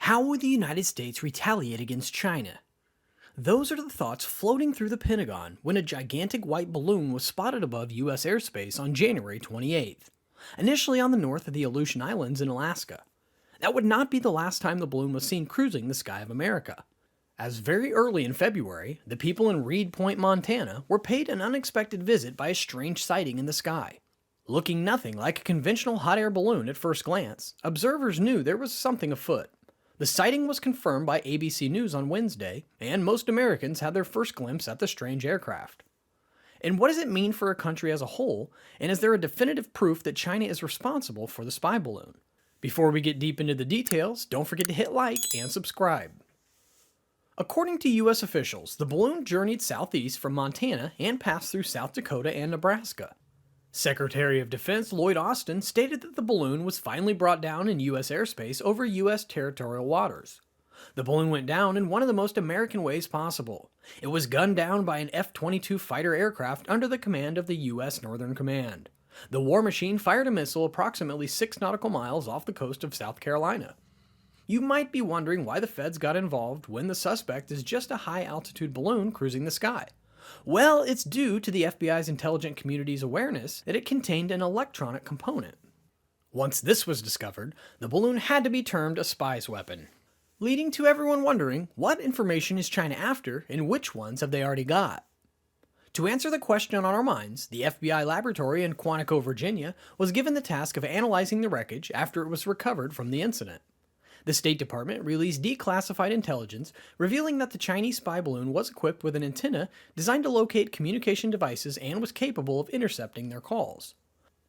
How would the United States retaliate against China? Those are the thoughts floating through the Pentagon when a gigantic white balloon was spotted above U.S. airspace on January 28th, initially on the north of the Aleutian Islands in Alaska. That would not be the last time the balloon was seen cruising the sky of America, as very early in February, the people in Reed Point, Montana were paid an unexpected visit by a strange sighting in the sky. Looking nothing like a conventional hot air balloon at first glance, observers knew there was something afoot. The sighting was confirmed by ABC News on Wednesday, and most Americans had their first glimpse at the strange aircraft. And what does it mean for a country as a whole, and is there a definitive proof that China is responsible for the spy balloon? Before we get deep into the details, don't forget to hit like and subscribe. According to U.S. officials, the balloon journeyed southeast from Montana and passed through South Dakota and Nebraska. Secretary of Defense Lloyd Austin stated that the balloon was finally brought down in U.S. airspace over U.S. territorial waters. The balloon went down in one of the most American ways possible. It was gunned down by an F-22 fighter aircraft under the command of the U.S. Northern Command. The war machine fired a missile approximately 6 nautical miles off the coast of South Carolina. You might be wondering why the feds got involved when the suspect is just a high-altitude balloon cruising the sky. Well, it's due to the FBI's intelligence community's awareness that it contained an electronic component. Once this was discovered, the balloon had to be termed a spy's weapon, leading to everyone wondering what information is China after and which ones have they already got. To answer the question on our minds, the FBI laboratory in Quantico, Virginia was given the task of analyzing the wreckage after it was recovered from the incident. The State Department released declassified intelligence revealing that the Chinese spy balloon was equipped with an antenna designed to locate communication devices and was capable of intercepting their calls.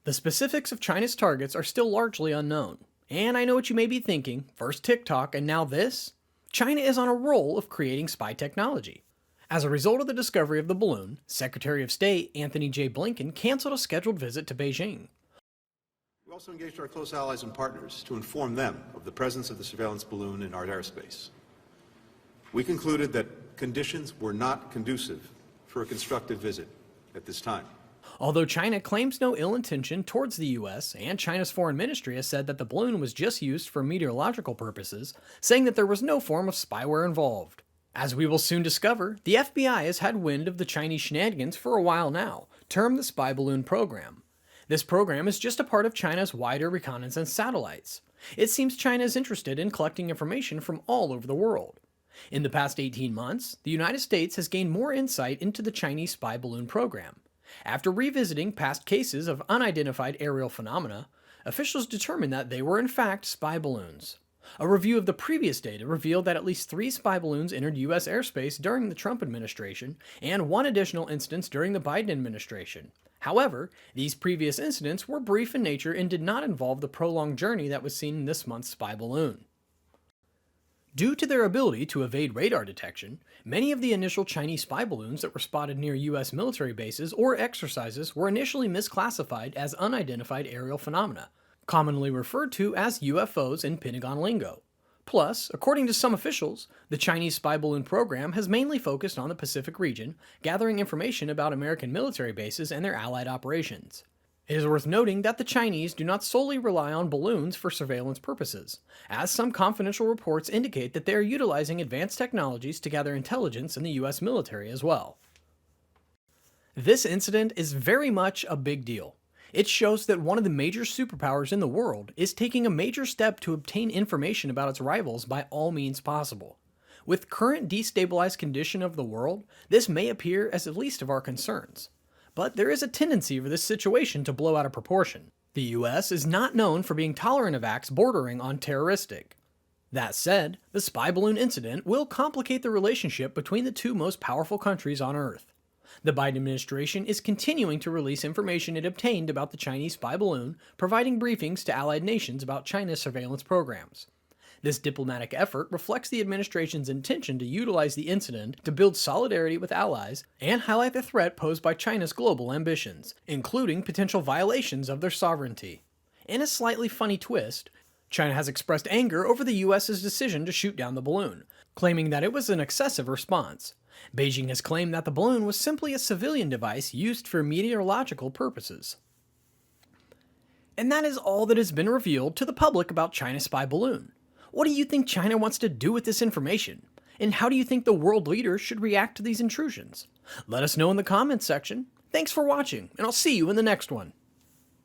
The specifics of China's targets are still largely unknown. And I know what you may be thinking, first TikTok and now this? China is on a roll of creating spy technology. As a result of the discovery of the balloon, Secretary of State Anthony J. Blinken canceled a scheduled visit to Beijing. We also engaged our close allies and partners to inform them of the presence of the surveillance balloon in our airspace. We concluded that conditions were not conducive for a constructive visit at this time. Although China claims no ill intention towards the U.S., and China's foreign ministry has said that the balloon was just used for meteorological purposes, saying that there was no form of spyware involved. As we will soon discover, the FBI has had wind of the Chinese shenanigans for a while now, termed the spy balloon program. This program is just a part of China's wider reconnaissance satellites. It seems China is interested in collecting information from all over the world. In the past 18 months, the United States has gained more insight into the Chinese spy balloon program. After revisiting past cases of unidentified aerial phenomena, officials determined that they were in fact spy balloons. A review of the previous data revealed that at least 3 spy balloons entered U.S. airspace during the Trump administration, and 1 additional instance during the Biden administration. However, these previous incidents were brief in nature and did not involve the prolonged journey that was seen in this month's spy balloon. Due to their ability to evade radar detection, many of the initial Chinese spy balloons that were spotted near U.S. military bases or exercises were initially misclassified as unidentified aerial phenomena, commonly referred to as UFOs in Pentagon lingo. Plus, according to some officials, the Chinese spy balloon program has mainly focused on the Pacific region, gathering information about American military bases and their allied operations. It is worth noting that the Chinese do not solely rely on balloons for surveillance purposes, as some confidential reports indicate that they are utilizing advanced technologies to gather intelligence in the U.S. military as well. This incident is very much a big deal. It shows that one of the major superpowers in the world is taking a major step to obtain information about its rivals by all means possible. With current destabilized condition of the world, this may appear as the least of our concerns. But there is a tendency for this situation to blow out of proportion. The US is not known for being tolerant of acts bordering on terroristic. That said, the spy balloon incident will complicate the relationship between the 2 most powerful countries on Earth. The Biden administration is continuing to release information it obtained about the Chinese spy balloon, providing briefings to allied nations about China's surveillance programs. This diplomatic effort reflects the administration's intention to utilize the incident to build solidarity with allies and highlight the threat posed by China's global ambitions, including potential violations of their sovereignty. In a slightly funny twist, China has expressed anger over the US's decision to shoot down the balloon, claiming that it was an excessive response. Beijing has claimed that the balloon was simply a civilian device used for meteorological purposes. And that is all that has been revealed to the public about China's spy balloon. What do you think China wants to do with this information? And how do you think the world leaders should react to these intrusions? Let us know in the comments section. Thanks for watching, and I'll see you in the next one.